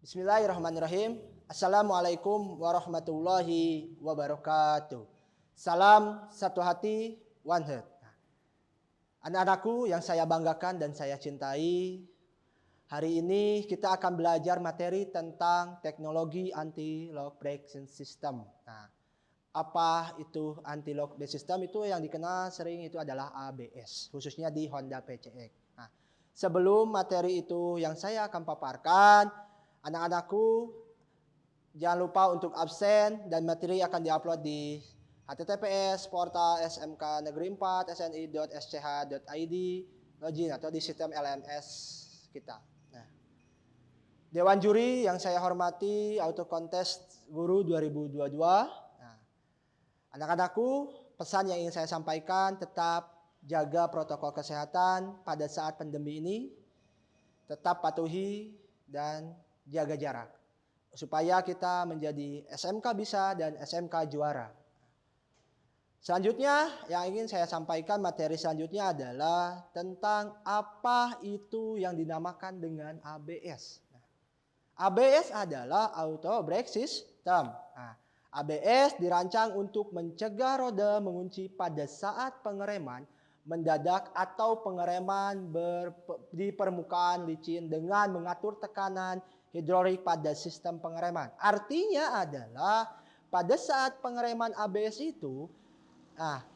Bismillahirrahmanirrahim. Assalamualaikum warahmatullahi wabarakatuh. Salam satu hati, one heart. Anak-anakku yang saya banggakan dan saya cintai, hari ini kita akan belajar materi tentang teknologi anti-lock braking system. Nah, apa itu anti-lock braking system? Itu yang dikenal sering itu adalah ABS, khususnya di Honda PCX. Nah, sebelum materi itu yang saya akan paparkan, anak-anakku jangan lupa untuk absen dan materi akan diupload di https portal smk negeri 4 sni.sch.id login atau di sistem LMS kita. Nah, Dewan Juri yang saya hormati, Auto Contest Guru 2022. Nah, anak-anakku, pesan yang ingin saya sampaikan, tetap jaga protokol kesehatan pada saat pandemi ini, tetap patuhi dan jaga jarak supaya kita menjadi SMK bisa dan SMK juara. Selanjutnya yang ingin saya sampaikan, materi selanjutnya adalah tentang apa itu yang dinamakan dengan ABS. ABS adalah Auto Brake System. Nah, ABS dirancang untuk mencegah roda mengunci pada saat pengereman mendadak atau pengereman di permukaan licin dengan mengatur tekanan hidrolik pada sistem pengereman. Artinya adalah pada saat pengereman ABS itu,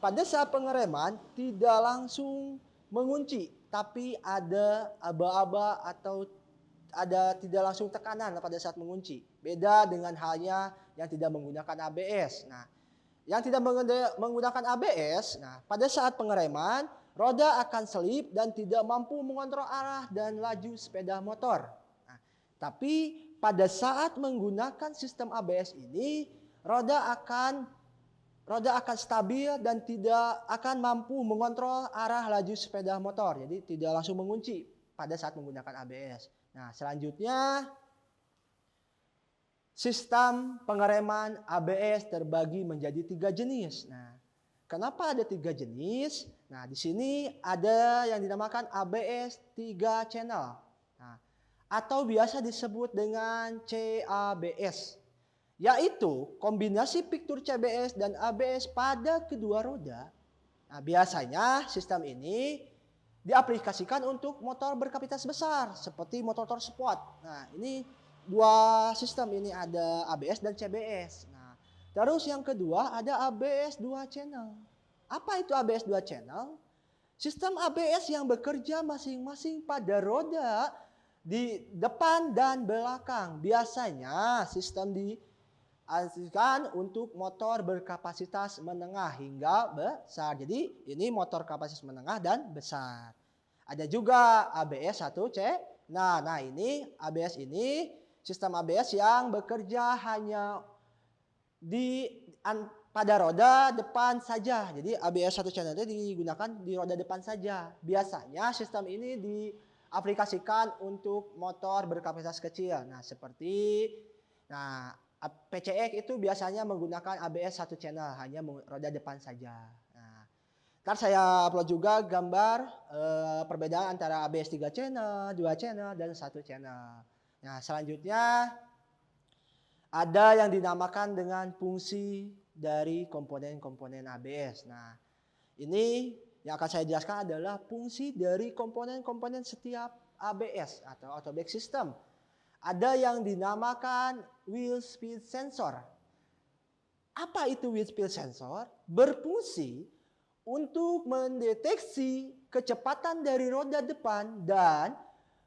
pada saat pengereman tidak langsung mengunci, tapi ada aba-aba atau ada tidak langsung tekanan pada saat mengunci. Beda dengan halnya yang tidak menggunakan ABS. Nah, yang tidak menggunakan ABS, pada saat pengereman, roda akan selip dan tidak mampu mengontrol arah dan laju sepeda motor. Nah, tapi pada saat menggunakan sistem ABS ini, roda akan stabil dan tidak akan mampu mengontrol arah laju sepeda motor. Jadi tidak langsung mengunci pada saat menggunakan ABS. Nah, selanjutnya sistem pengereman ABS terbagi menjadi 3 jenis. Nah, kenapa ada 3 jenis? Nah, di sini ada yang dinamakan ABS 3 channel. Nah, atau biasa disebut dengan CABS. Yaitu kombinasi picture CBS dan ABS pada kedua roda. Nah, biasanya sistem ini diaplikasikan untuk motor berkapasitas besar seperti motor sport. Nah, ini dua sistem ini, ada ABS dan CBS. Nah, terus yang kedua ada ABS 2 channel. Apa itu ABS 2 channel? Sistem ABS yang bekerja masing-masing pada roda di depan dan belakang. Biasanya sistem dialihkan untuk motor berkapasitas menengah hingga besar. Jadi ini motor kapasitas menengah dan besar. Ada juga ABS 1C. Nah, ini ABS ini sistem ABS yang bekerja hanya pada roda depan saja. Jadi ABS 1 channel itu digunakan di roda depan saja. Biasanya sistem ini diaplikasikan untuk motor berkapasitas kecil. Nah, seperti PCX itu biasanya menggunakan ABS 1 channel, hanya roda depan saja. Nah, ntar saya upload juga gambar perbedaan antara ABS 3 channel, 2 channel, dan 1 channel. Nah, selanjutnya ada yang dinamakan dengan fungsi dari komponen-komponen ABS. Nah, ini yang akan saya jelaskan adalah fungsi dari komponen-komponen setiap ABS atau Auto Brake System. Ada yang dinamakan wheel speed sensor. Apa itu wheel speed sensor? Berfungsi untuk mendeteksi kecepatan dari roda depan dan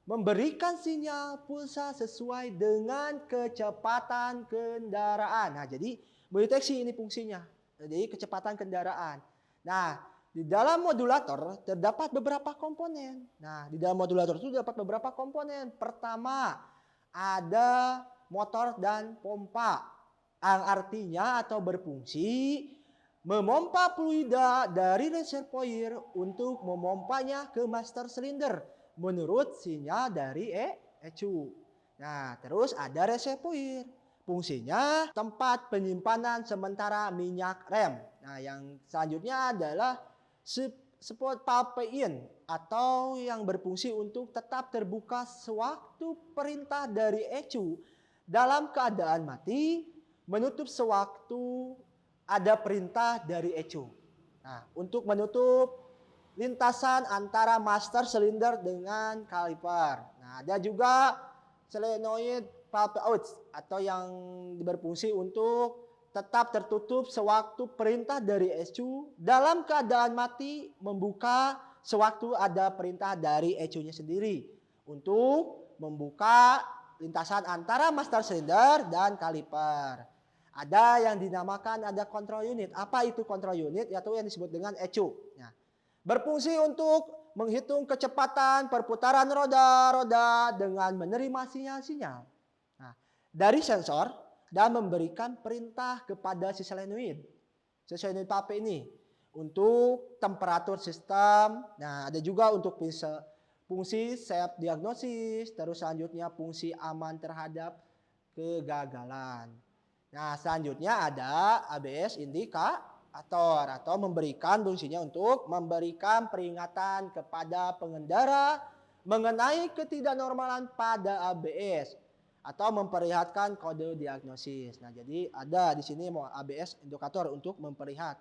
memberikan sinyal pulsa sesuai dengan kecepatan kendaraan. Nah, jadi mendeteksi ini fungsinya. Jadi kecepatan kendaraan. Nah, di dalam modulator terdapat beberapa komponen. Nah, di dalam modulator itu terdapat beberapa komponen. Pertama, ada motor dan pompa. Yang artinya atau berfungsi memompa fluida dari reservoir untuk memompanya ke master cylinder menurut sinyal dari ECU. Nah, terus ada reservoir. Fungsinya tempat penyimpanan sementara minyak rem. Nah, yang selanjutnya adalah spot valve atau yang berfungsi untuk tetap terbuka sewaktu perintah dari ECU dalam keadaan mati menutup sewaktu ada perintah dari ECU. Nah, untuk menutup lintasan antara master silinder dengan kaliper. Nah, ada juga solenoid pump out atau yang berfungsi untuk tetap tertutup sewaktu perintah dari ECU dalam keadaan mati membuka sewaktu ada perintah dari ECU-nya sendiri untuk membuka lintasan antara master silinder dan kaliper. Ada yang dinamakan ada control unit. Apa itu control unit? Yaitu yang disebut dengan ECU. Nah, berfungsi untuk menghitung kecepatan perputaran roda-roda dengan menerima sinyal-sinyal dari sensor dan memberikan perintah kepada si solenoid pump ini untuk temperatur sistem. Nah, ada juga untuk fungsi self diagnosis, terus selanjutnya fungsi aman terhadap kegagalan. Nah, selanjutnya ada ABS indikator atau memberikan fungsinya untuk memberikan peringatan kepada pengendara mengenai ketidaknormalan pada ABS atau memperlihatkan kode diagnosis. Nah, jadi ada di sini mau ABS indikator untuk memperlihat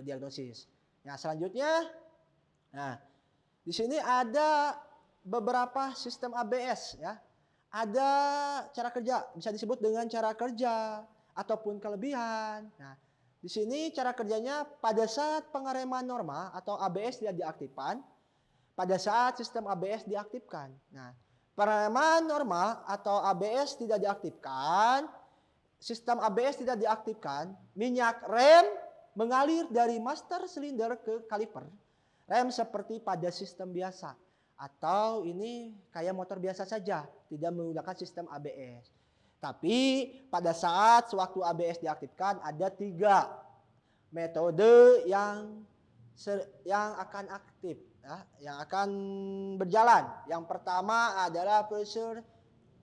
diagnosis. Nah, selanjutnya, nah di sini ada beberapa sistem ABS ya. Ada cara kerja, bisa disebut dengan cara kerja ataupun kelebihan. Nah, di sini cara kerjanya pada saat pengereman normal atau ABS tidak diaktifkan, pada saat sistem ABS diaktifkan. Nah, pengereman normal atau ABS tidak diaktifkan, sistem ABS tidak diaktifkan, minyak rem mengalir dari master silinder ke kaliper. Rem seperti pada sistem biasa atau ini kayak motor biasa saja, tidak menggunakan sistem ABS. Tapi pada saat sewaktu ABS diaktifkan ada 3 metode yang akan aktif, ya, yang akan berjalan. Yang pertama adalah pressure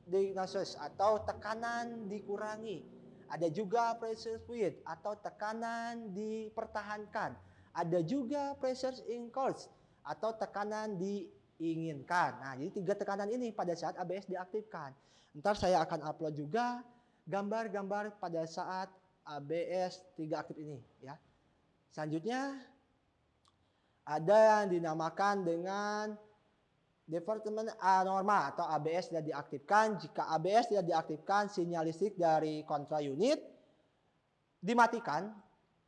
diagnosis atau tekanan dikurangi. Ada juga pressure fluid atau tekanan dipertahankan. Ada juga pressure increase atau tekanan diinginkan. Nah, jadi 3 tekanan ini pada saat ABS diaktifkan. Ntar saya akan upload juga gambar-gambar pada saat ABS 3 aktif ini ya. Selanjutnya ada yang dinamakan dengan divertiment anormal atau ABS tidak diaktifkan. Jika ABS tidak diaktifkan, sinyal listrik dari control unit dimatikan,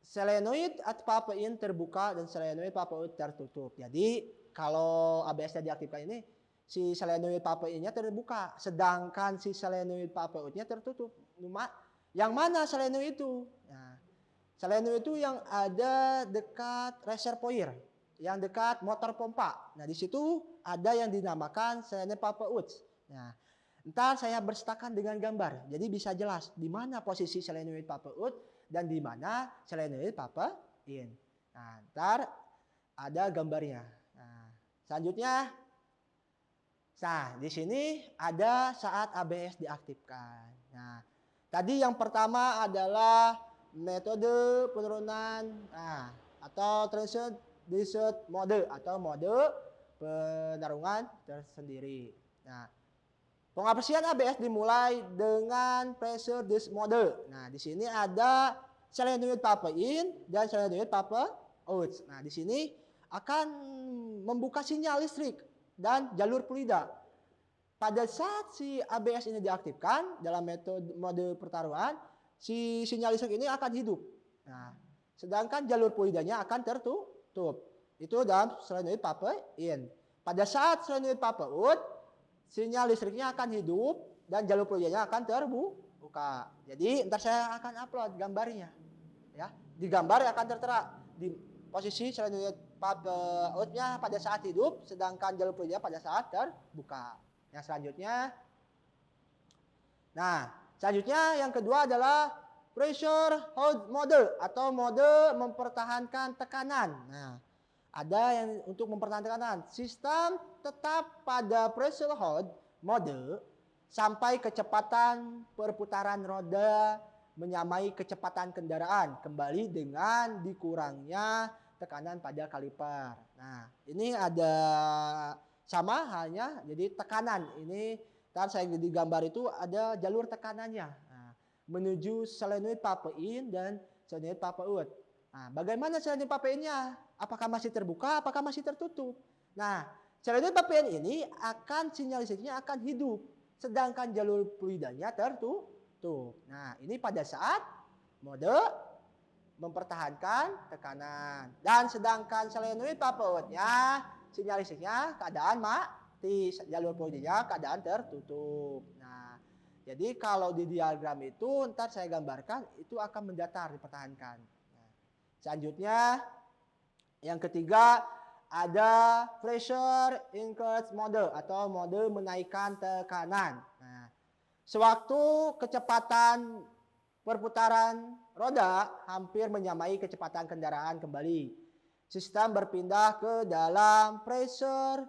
solenoid pump in terbuka dan solenoid pump out tertutup. Jadi kalau ABS tidak diaktifkan ini, si solenoid pump in-nya terbuka, sedangkan si solenoid pump out-nya tertutup. Yang mana solenoid itu? Nah, solenoid itu yang ada dekat reservoir, yang dekat motor pompa. Nah, di situ ada yang dinamakan solenoid pump out. Nah, ntar saya bersertakan dengan gambar, jadi bisa jelas di mana posisi solenoid pump out dan di mana solenoid pump in. Nah, ntar ada gambarnya. Nah, selanjutnya, di sini ada saat ABS diaktifkan. Nah, tadi yang pertama adalah metode penurunan atau transition desert mode atau mode penarungan tersendiri. Nah, pengoperasian ABS dimulai dengan pressure desert mode. Nah, di sini ada solenoid pump in dan solenoid pump out. Nah, di sini akan membuka sinyal listrik dan jalur fluida. Pada saat si ABS ini diaktifkan dalam metode mode pertaruhan, si sinyal listrik ini akan hidup. Nah, sedangkan jalur fluidanya akan tertutup. Itu dalam solenoid pump in. Pada saat solenoid pump out, sinyal listriknya akan hidup dan jalur fluidanya akan terbuka. Jadi ntar saya akan upload gambarnya. Ya, di gambar akan tertera di posisi solenoid pump out-nya pada saat hidup, sedangkan jalur fluidnya pada saat terbuka. Yang selanjutnya, selanjutnya yang kedua adalah pressure hold mode atau mode mempertahankan tekanan. Nah, ada yang untuk mempertahankan tekanan. Sistem tetap pada pressure hold mode sampai kecepatan perputaran roda menyamai kecepatan kendaraan kembali dengan dikurangnya tekanan pada kaliper. Nah, ini ada sama halnya, jadi tekanan ini Ntar saya di gambar itu ada jalur tekanannya. Nah, menuju solenoid papain dan solenoid papaut. Nah, bagaimana solenoid papainnya? Apakah masih terbuka? Apakah masih tertutup? Nah, solenoid papain ini akan sinyal listriknya akan hidup, sedangkan jalur fluidanya tertutup. Nah, ini pada saat mode mempertahankan tekanan. Dan sedangkan solenoid papautnya sinyal listriknya keadaan mati, jalur fluidnya keadaan tertutup. Nah, jadi kalau di diagram itu ntar saya gambarkan itu akan mendatar dipertahankan. Nah, selanjutnya yang ketiga ada pressure increase mode atau mode menaikkan tekanan. Nah, sewaktu kecepatan perputaran roda hampir menyamai kecepatan kendaraan kembali, sistem berpindah ke dalam pressure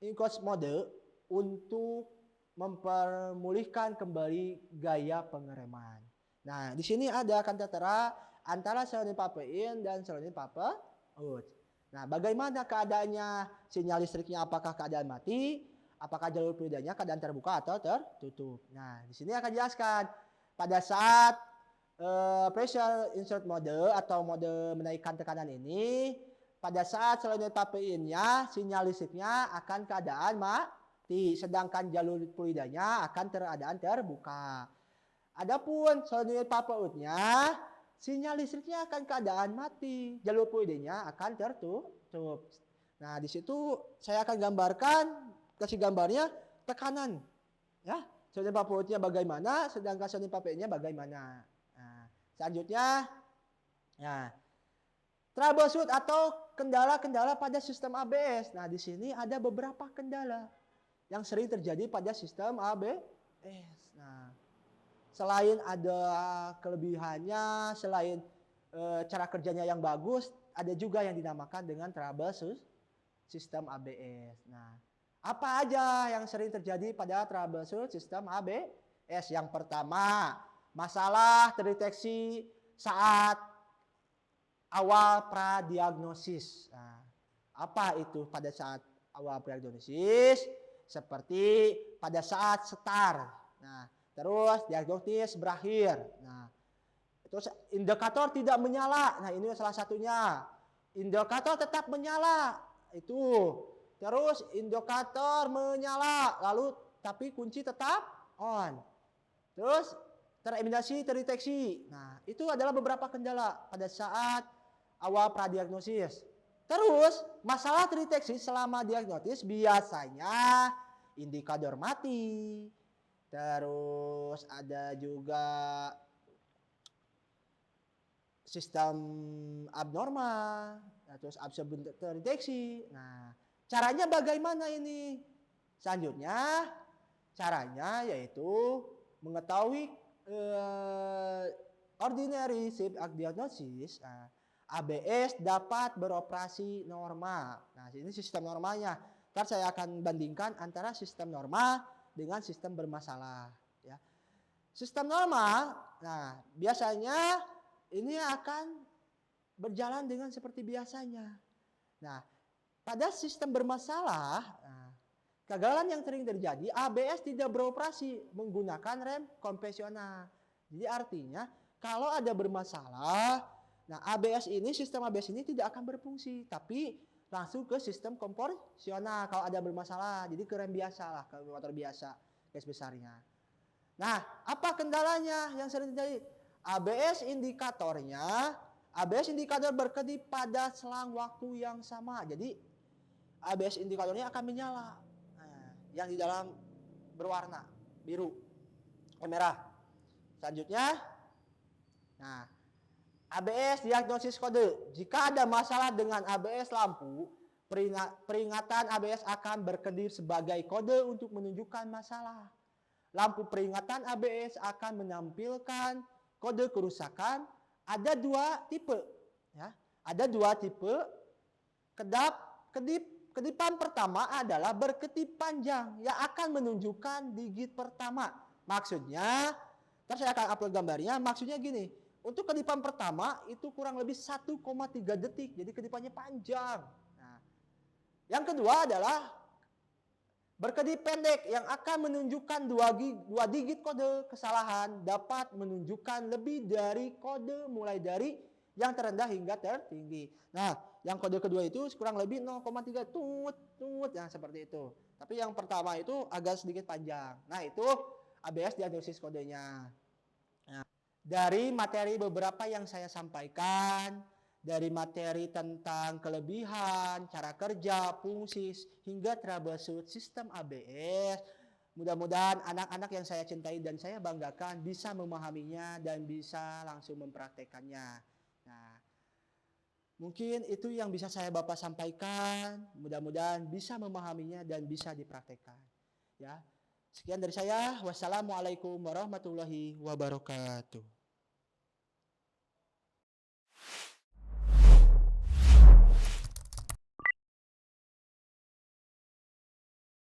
increase mode untuk mempermulihkan kembali gaya pengereman. Nah, di sini ada akan tertera antara solenoid papain dan solenoid papaut. Nah, bagaimana keadaannya sinyal listriknya? Apakah keadaan mati? Apakah jalur fluidanya keadaan terbuka atau tertutup? Nah, di sini akan dijelaskan pada saat pressure insert mode atau mode menaikkan tekanan ini, pada saat solenoid papainnya sinyal listriknya akan keadaan mati, sedangkan jalur fluidanya akan keadaan terbuka. Adapun solenoid papautnya sinyal listriknya akan keadaan mati, jalur fluidnya akan tertutup. Nah, di situ saya akan gambarkan, kasih gambarnya tekanan, ya. Solenoid papautnya bagaimana, sedangkan solenoid papainnya bagaimana. Nah, selanjutnya, ya, troubleshoot atau kendala-kendala pada sistem ABS. Nah, di sini ada beberapa kendala yang sering terjadi pada sistem ABS. Nah, selain ada kelebihannya, selain cara kerjanya yang bagus, ada juga yang dinamakan dengan troubleshoot sistem ABS. Nah, apa aja yang sering terjadi pada troubleshoot sistem ABS? Yang pertama, masalah terdeteksi saat awal pradiagnosis. Nah, apa itu pada saat awal pradiagnosis? Seperti pada saat start. Nah, terus diagnosis berakhir. Nah, terus indikator tidak menyala. Nah, ini salah satunya. Indikator tetap menyala. Itu. Terus indikator menyala, lalu tapi kunci tetap on. Terus tereliminasi terdeteksi. Nah, itu adalah beberapa kendala pada saat awal pradiagnosis. Terus masalah terdeteksi selama diagnosis biasanya indikator mati. Terus ada juga sistem abnormal, nah, terus absen terdeteksi. Nah, caranya bagaimana ini? Selanjutnya, caranya yaitu mengetahui ordinary shape diagnosis. Nah, ABS dapat beroperasi normal. Nah, ini sistem normalnya. Ntar saya akan bandingkan antara sistem normal dengan sistem bermasalah. Ya. Sistem normal, nah biasanya ini akan berjalan dengan seperti biasanya. Nah, pada sistem bermasalah, nah, kegagalan yang sering terjadi, ABS tidak beroperasi menggunakan rem konvensional. Jadi artinya kalau ada bermasalah, nah ABS ini, sistem ABS ini tidak akan berfungsi, tapi langsung ke sistem konvensional kalau ada bermasalah. Jadi ke rem biasa lah, ke motor biasa, garis besarnya. Nah, apa kendalanya yang sering terjadi? ABS indikator berkedip pada selang waktu yang sama. Jadi ABS indikatornya akan menyala. Nah, yang di dalam berwarna biru, merah. Selanjutnya, nah ABS diagnosis kode. Jika ada masalah dengan ABS lampu, peringatan ABS akan berkedip sebagai kode untuk menunjukkan masalah. Lampu peringatan ABS akan menampilkan kode kerusakan. Ada dua tipe, ya. Ada dua tipe. Kedipan pertama adalah berkedip panjang yang akan menunjukkan digit pertama. Maksudnya, ntar saya akan upload gambarnya. Maksudnya gini, untuk kedipan pertama itu kurang lebih 1,3 detik. Jadi kedipannya panjang. Nah, yang kedua adalah Berkedip pendek yang akan menunjukkan dua digit kode kesalahan dapat menunjukkan lebih dari kode mulai dari yang terendah hingga tertinggi. Nah, yang kode kedua itu kurang lebih 0,3 tut, ya seperti itu. Tapi yang pertama itu agak sedikit panjang. Nah, itu ABS diagnosis kodenya. Nah, dari materi beberapa yang saya sampaikan, dari materi tentang kelebihan, cara kerja, fungsi, hingga troubleshoot sistem ABS. Mudah-mudahan anak-anak yang saya cintai dan saya banggakan bisa memahaminya dan bisa langsung mempraktekannya. Nah, mungkin itu yang bisa saya Bapak sampaikan. Mudah-mudahan bisa memahaminya dan bisa dipraktekkan. Ya. Sekian dari saya. Wassalamualaikum warahmatullahi wabarakatuh.